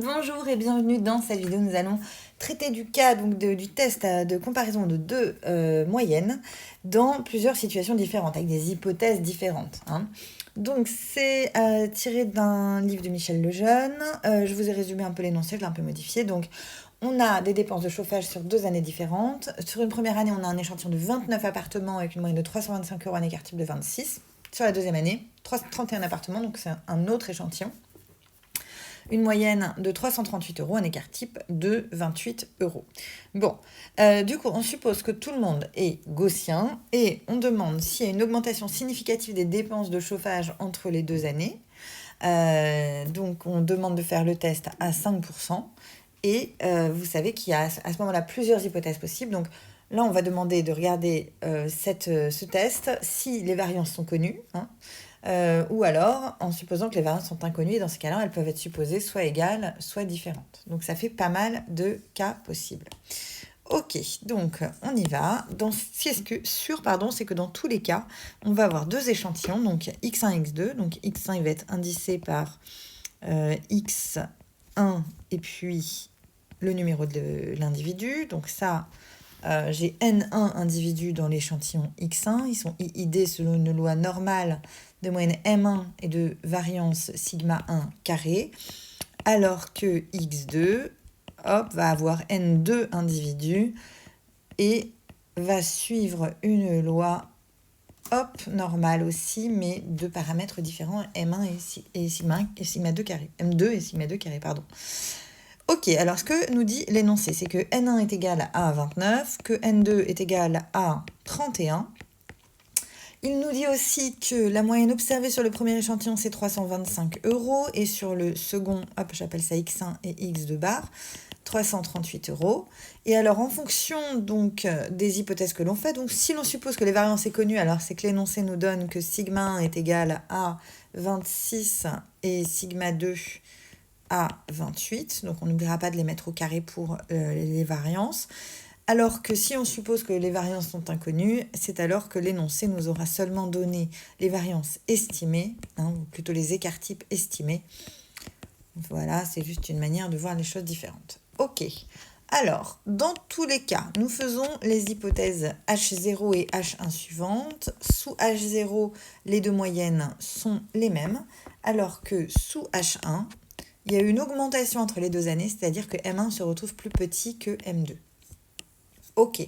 Bonjour et bienvenue dans cette vidéo. Nous allons traiter du cas du test de comparaison de deux moyennes dans plusieurs situations différentes, avec des hypothèses différentes, hein. Donc c'est tiré d'un livre de Michel Lejeune. Je vous ai résumé un peu l'énoncé, je l'ai un peu modifié. Donc on a des dépenses de chauffage sur 2 années différentes. Sur une première année, on a un échantillon de 29 appartements avec une moyenne de 325 euros, un écart type de 26. Sur la deuxième année, 31 appartements, donc c'est un autre échantillon. Une moyenne de 338 euros, un écart type de 28 euros. Bon, du coup, on suppose que tout le monde est gaussien et on demande s'il y a une augmentation significative des dépenses de chauffage entre les 2 années. Donc, on demande de faire le test à 5%. Et vous savez qu'il y a à ce moment-là plusieurs hypothèses possibles. Donc, là, on va demander de regarder ce test si les variances sont connues, hein. Ou alors, en supposant que les variances sont inconnues, et dans ce cas-là, elles peuvent être supposées soit égales, soit différentes. Donc ça fait pas mal de cas possibles. Ok, donc on y va. C'est que dans tous les cas, on va avoir deux échantillons, donc x1, x2. Donc x1 il va être indicé par x1 et puis le numéro de l'individu. Donc ça, j'ai N1 individus dans l'échantillon X1. Ils sont IID selon une loi normale de moyenne M1 et de variance sigma 1 carré. Alors que X2 va avoir N2 individus et va suivre une loi normale aussi, mais de paramètres différents, M1 et sigma 2 carré. M2 et sigma 2 carré, pardon. Ok, alors ce que nous dit l'énoncé, c'est que N1 est égal à 29, que N2 est égal à 31. Il nous dit aussi que la moyenne observée sur le premier échantillon, c'est 325 euros, et sur le second, j'appelle ça X1 et X2 bar, 338 euros. Et alors, en fonction donc des hypothèses que l'on fait, donc si l'on suppose que les variances sont connues, alors c'est que l'énoncé nous donne que sigma 1 est égal à 26 et sigma 2 à 28, donc on n'oubliera pas de les mettre au carré pour les variances. Alors que si on suppose que les variances sont inconnues, c'est alors que l'énoncé nous aura seulement donné les variances estimées, ou plutôt les écarts types estimés. Voilà, c'est juste une manière de voir les choses différentes. Ok, alors, dans tous les cas, nous faisons les hypothèses H0 et H1 suivantes. Sous H0, les deux moyennes sont les mêmes, alors que sous H1, il y a eu une augmentation entre les 2 années, c'est-à-dire que M1 se retrouve plus petit que M2. Ok.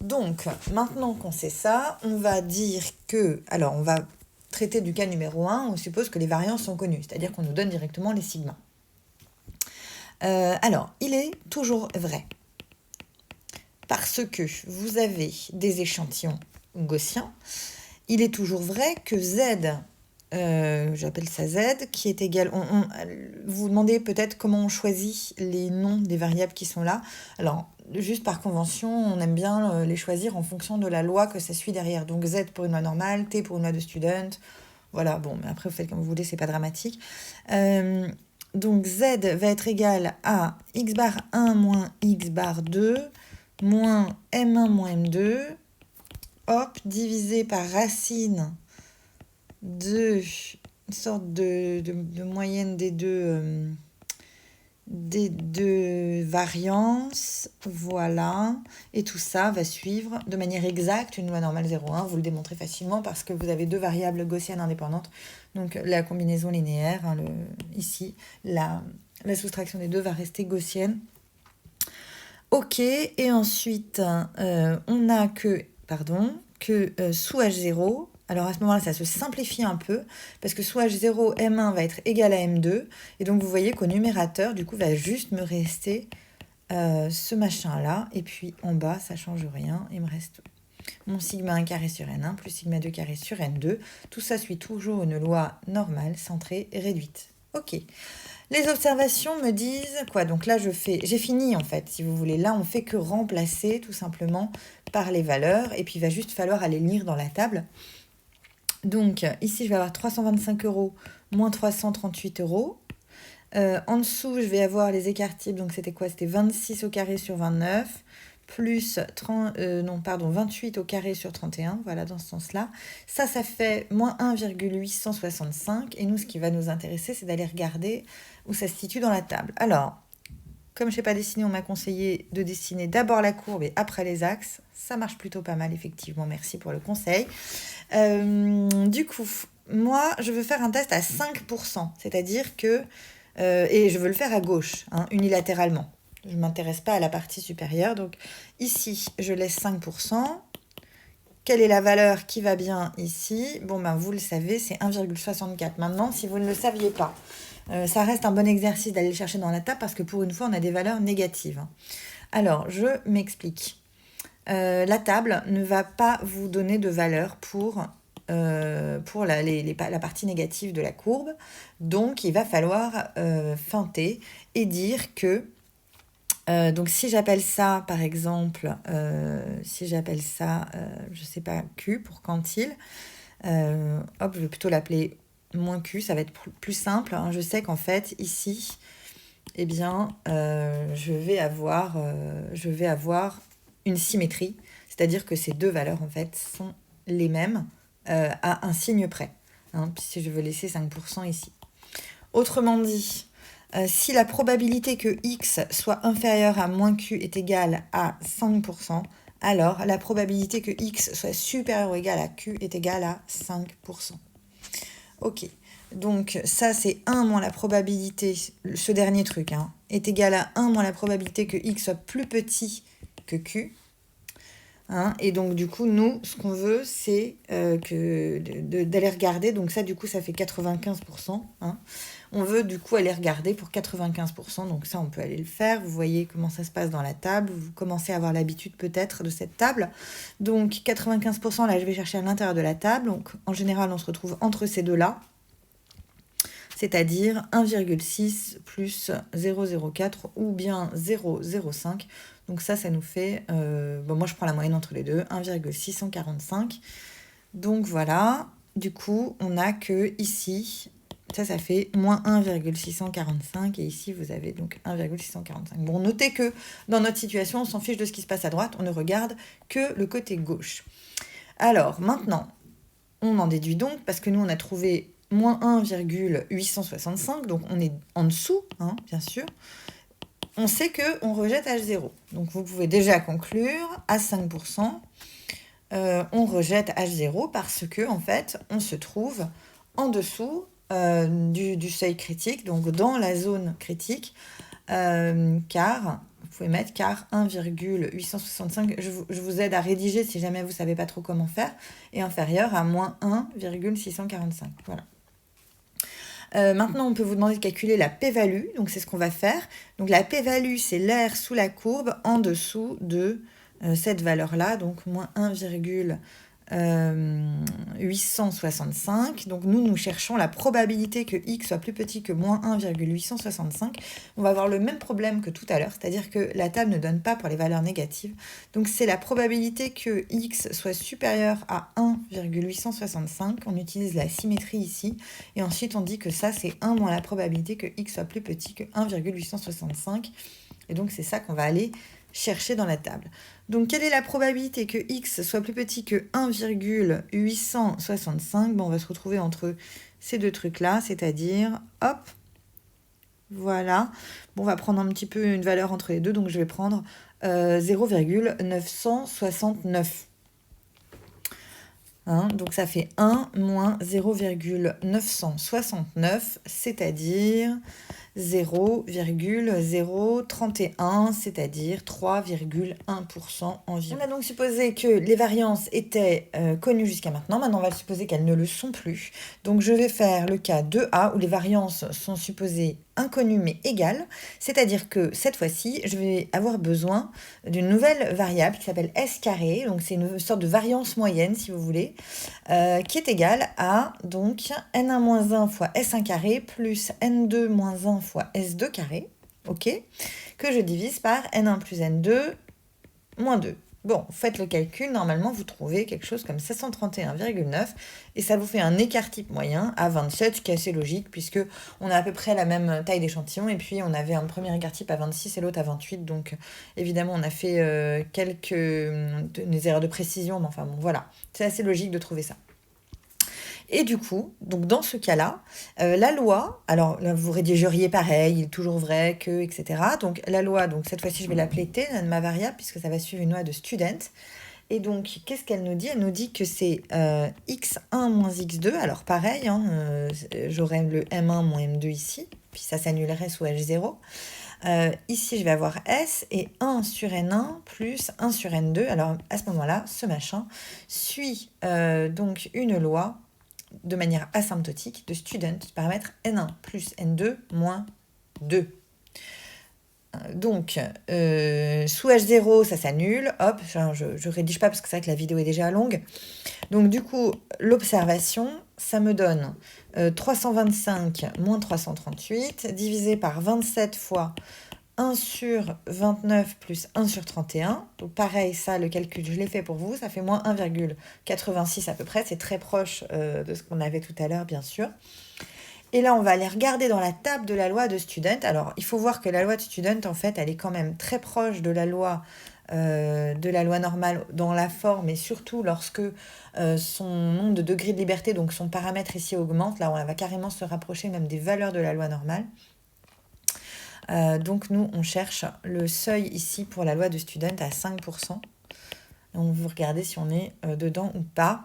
Donc, maintenant qu'on sait ça, on va dire que... Alors, on va traiter du cas numéro 1, on suppose que les variances sont connues, c'est-à-dire qu'on nous donne directement les sigmas. Alors, il est toujours vrai, parce que vous avez des échantillons gaussiens, il est toujours vrai que Z... j'appelle ça Z, qui est égal... vous vous demandez peut-être comment on choisit les noms des variables qui sont là. Alors, juste par convention, on aime bien les choisir en fonction de la loi que ça suit derrière. Donc Z pour une loi normale, T pour une loi de student. Voilà, bon, mais après, vous faites comme vous voulez, c'est pas dramatique. Donc Z va être égal à x bar 1 moins x bar 2 moins M1 moins M2, divisé par racine de une sorte de moyenne des deux variances, voilà, et tout ça va suivre de manière exacte une loi normale 0,1, vous le démontrez facilement parce que vous avez deux variables gaussiennes indépendantes, donc la combinaison linéaire, ici, la soustraction des deux va rester gaussienne. Ok, et ensuite, on a que sous H0, alors à ce moment-là, ça se simplifie un peu, parce que sous H0, M1 va être égal à M2, et donc vous voyez qu'au numérateur, du coup, va juste me rester ce machin-là, et puis en bas, ça change rien, il me reste mon sigma 1 carré sur N1 plus sigma 2 carré sur N2. Tout ça suit toujours une loi normale, centrée et réduite. Ok. Les observations me disent quoi? Donc là, j'ai fini en fait, si vous voulez. Là, on fait que remplacer tout simplement par les valeurs, et puis il va juste falloir aller lire dans la table. Donc ici, je vais avoir 325 euros moins 338 euros. En dessous, je vais avoir les écarts types. Donc c'était quoi? C'était 26 au carré sur 29, plus 28 au carré sur 31, voilà, dans ce sens-là. Ça fait moins 1,865. Et nous, ce qui va nous intéresser, c'est d'aller regarder où ça se situe dans la table. Alors, comme je ne sais pas dessiner, on m'a conseillé de dessiner d'abord la courbe et après les axes. Ça marche plutôt pas mal, effectivement. Merci pour le conseil. Du coup, moi, je veux faire un test à 5%. C'est-à-dire que... et je veux le faire à gauche, hein, unilatéralement. Je ne m'intéresse pas à la partie supérieure. Donc ici, je laisse 5%. Quelle est la valeur qui va bien ici? Bon, ben, vous le savez, c'est 1,64. Maintenant, si vous ne le saviez pas, ça reste un bon exercice d'aller le chercher dans la table parce que pour une fois, on a des valeurs négatives. Alors, je m'explique. La table ne va pas vous donner de valeur pour la partie négative de la courbe. Donc, il va falloir feinter et dire que donc si j'appelle ça, par exemple, je sais pas, Q pour quantile, hop, je vais plutôt l'appeler moins Q, ça va être plus simple, hein. Je sais qu'en fait, ici, eh bien, je vais avoir une symétrie, c'est-à-dire que ces deux valeurs, en fait, sont les mêmes à un signe près, hein, si je veux laisser 5% ici. Autrement dit, si la probabilité que x soit inférieur à moins q est égale à 5%, alors la probabilité que x soit supérieur ou égal à q est égale à 5%. Ok, donc ça c'est 1 moins la probabilité, ce dernier truc, hein, est égal à 1 moins la probabilité que x soit plus petit que q. Hein, et donc du coup, nous, ce qu'on veut, c'est d'aller regarder, donc ça du coup, ça fait 95%. Hein. On veut du coup aller regarder pour 95%, donc ça on peut aller le faire. Vous voyez comment ça se passe dans la table, vous commencez à avoir l'habitude peut-être de cette table. Donc 95%, là je vais chercher à l'intérieur de la table, donc en général on se retrouve entre ces deux-là, c'est-à-dire 1,6 plus 0,04 ou bien 0,05. Donc ça nous fait, moi je prends la moyenne entre les deux, 1,645. Donc voilà, du coup on a que ici, ça fait moins 1,645 et ici vous avez donc 1,645. Bon, notez que dans notre situation, on s'en fiche de ce qui se passe à droite, on ne regarde que le côté gauche. Alors maintenant, on en déduit donc, parce que nous on a trouvé moins 1,865, donc on est en dessous, hein, bien sûr. On sait qu'on rejette H0. Donc vous pouvez déjà conclure à 5%, on rejette H0 parce que en fait, on se trouve en dessous du seuil critique, donc dans la zone critique, car, vous pouvez mettre car 1,865, je vous aide à rédiger si jamais vous ne savez pas trop comment faire, est inférieur à moins 1,645. Voilà. Maintenant, on peut vous demander de calculer la p-value, donc c'est ce qu'on va faire. Donc la p-value, c'est l'air sous la courbe en dessous de cette valeur-là, donc moins 1,865. Donc nous cherchons la probabilité que x soit plus petit que moins 1,865. On va avoir le même problème que tout à l'heure, c'est-à-dire que la table ne donne pas pour les valeurs négatives. Donc c'est la probabilité que x soit supérieur à 1,865. On utilise la symétrie ici. Et ensuite, on dit que ça, c'est 1 moins la probabilité que x soit plus petit que 1,865. Et donc c'est ça qu'on va aller chercher dans la table. Donc, quelle est la probabilité que x soit plus petit que 1,865 ? Bon, on va se retrouver entre ces deux trucs-là, c'est-à-dire, hop, voilà. Bon, on va prendre un petit peu une valeur entre les deux, donc je vais prendre 0,969. Hein, donc, ça fait 1 moins 0,969, c'est-à-dire 0,031, c'est-à-dire 3,1% environ. On a donc supposé que les variances étaient connues jusqu'à maintenant. Maintenant, on va supposer qu'elles ne le sont plus. Donc, je vais faire le cas 2A où les variances sont supposées inconnues mais égales. C'est-à-dire que cette fois-ci, je vais avoir besoin d'une nouvelle variable qui s'appelle S carré. Donc, c'est une sorte de variance moyenne, si vous voulez, qui est égale à donc n1-1 fois S1 carré plus n2-1 fois S2 carré, ok, que je divise par n1 plus n2 moins 2. Bon, faites le calcul, normalement vous trouvez quelque chose comme 731,9 et ça vous fait un écart type moyen à 27, ce qui est assez logique puisque on a à peu près la même taille d'échantillon et puis on avait un premier écart type à 26 et l'autre à 28, donc évidemment on a fait quelques des erreurs de précision, mais enfin bon voilà, c'est assez logique de trouver ça. Et du coup, donc dans ce cas-là, la loi, alors là, vous rédigeriez pareil, il est toujours vrai que, etc. Donc la loi, donc cette fois-ci je vais l'appeler T, ma variable, puisque ça va suivre une loi de student. Et donc, qu'est-ce qu'elle nous dit? Elle nous dit que c'est x1 moins x2. Alors pareil, hein, j'aurai le m1 moins m2 ici, puis ça s'annulerait sous h0. Ici, je vais avoir S et 1 sur N1 plus 1 sur N2. Alors, à ce moment-là, ce machin suit donc une loi de manière asymptotique de student du paramètre N1 plus N2 moins 2. Donc, sous H0, ça s'annule. Hop, je rédige pas parce que c'est vrai que la vidéo est déjà longue. Donc, du coup, l'observation, ça me donne 325 moins 338 divisé par 27 fois 1 sur 29 plus 1 sur 31. Donc pareil, ça, le calcul, je l'ai fait pour vous. Ça fait moins 1,86 à peu près. C'est très proche de ce qu'on avait tout à l'heure, bien sûr. Et là, on va aller regarder dans la table de la loi de student. Alors, il faut voir que la loi de student, en fait, elle est quand même très proche de la loi normale dans la forme et surtout lorsque son nombre de degrés de liberté, donc son paramètre ici augmente. Là, on va carrément se rapprocher même des valeurs de la loi normale. Donc nous, on cherche le seuil ici pour la loi de student à 5%. On veut regarder si on est dedans ou pas.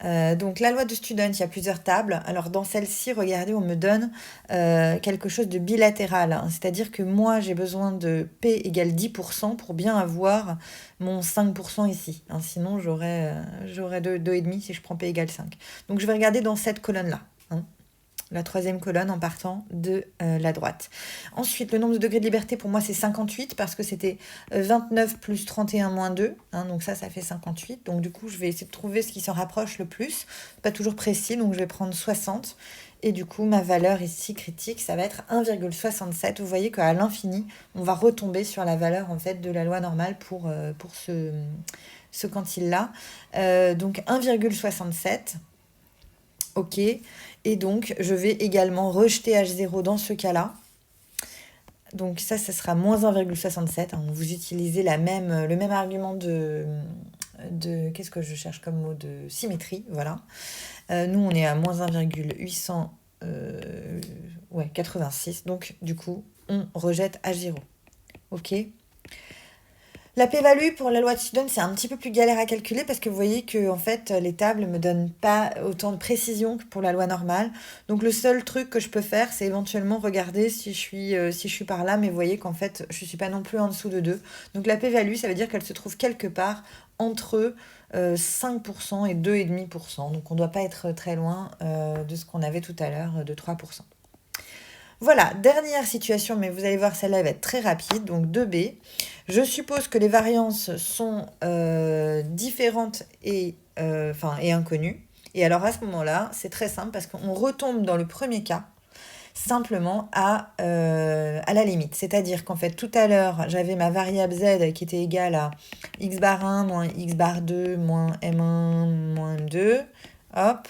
Donc la loi de student, il y a plusieurs tables. Alors dans celle-ci, regardez, on me donne quelque chose de bilatéral. Hein. C'est-à-dire que moi, j'ai besoin de P égale 10% pour bien avoir mon 5% ici. Hein. Sinon, j'aurais 2,5 si je prends P égale 5. Donc je vais regarder dans cette colonne-là. Hein. La troisième colonne en partant de la droite. Ensuite, le nombre de degrés de liberté, pour moi, c'est 58 parce que c'était 29 plus 31 moins 2. Hein, donc ça fait 58. Donc du coup, je vais essayer de trouver ce qui s'en rapproche le plus. Pas toujours précis, donc je vais prendre 60. Et du coup, ma valeur ici critique, ça va être 1,67. Vous voyez qu'à l'infini, on va retomber sur la valeur en fait de la loi normale pour ce quantile-là. Donc 1,67. Ok. Et donc, je vais également rejeter H0 dans ce cas-là. Donc ça sera moins 1,67. Hein. Vous utilisez le même argument de qu'est-ce que je cherche comme mot de symétrie. Voilà. Nous, on est à moins 1,886. Donc, du coup, on rejette H0. Ok. La p-value pour la loi de student, c'est un petit peu plus galère à calculer parce que vous voyez que en fait, les tables ne me donnent pas autant de précision que pour la loi normale. Donc le seul truc que je peux faire, c'est éventuellement regarder si je suis par là, mais vous voyez qu'en fait, je ne suis pas non plus en dessous de 2. Donc la p-value, ça veut dire qu'elle se trouve quelque part entre 5% et 2,5%. Donc on ne doit pas être très loin de ce qu'on avait tout à l'heure de 3%. Voilà, dernière situation, mais vous allez voir, celle-là va être très rapide. Donc 2B. Je suppose que les variances sont différentes et inconnues. Et alors à ce moment-là, c'est très simple parce qu'on retombe dans le premier cas simplement à la limite. C'est-à-dire qu'en fait, tout à l'heure, j'avais ma variable z qui était égale à x bar 1 moins x bar 2 moins m1 moins m2. Hop.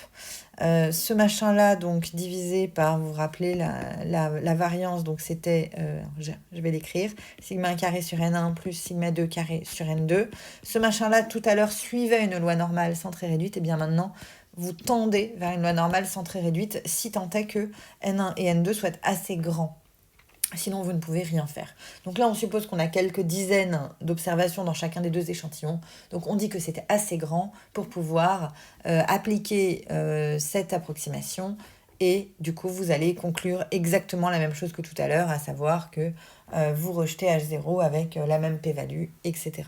Ce machin-là, donc divisé par, vous vous rappelez, la variance, donc c'était, je vais l'écrire, sigma 1 carré sur n1 plus sigma 2 carré sur n2. Ce machin-là, tout à l'heure, suivait une loi normale centrée réduite, et bien maintenant, vous tendez vers une loi normale centrée réduite, si tant est que n1 et n2 soient assez grands. Sinon, vous ne pouvez rien faire. Donc là, on suppose qu'on a quelques dizaines d'observations dans chacun des deux échantillons. Donc on dit que c'est assez grand pour pouvoir appliquer cette approximation. Et du coup, vous allez conclure exactement la même chose que tout à l'heure, à savoir que vous rejetez H0 avec la même p-value, etc.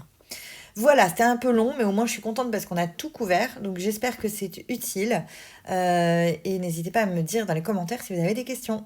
Voilà, c'était un peu long, mais au moins je suis contente parce qu'on a tout couvert. Donc j'espère que c'est utile. Et n'hésitez pas à me dire dans les commentaires si vous avez des questions.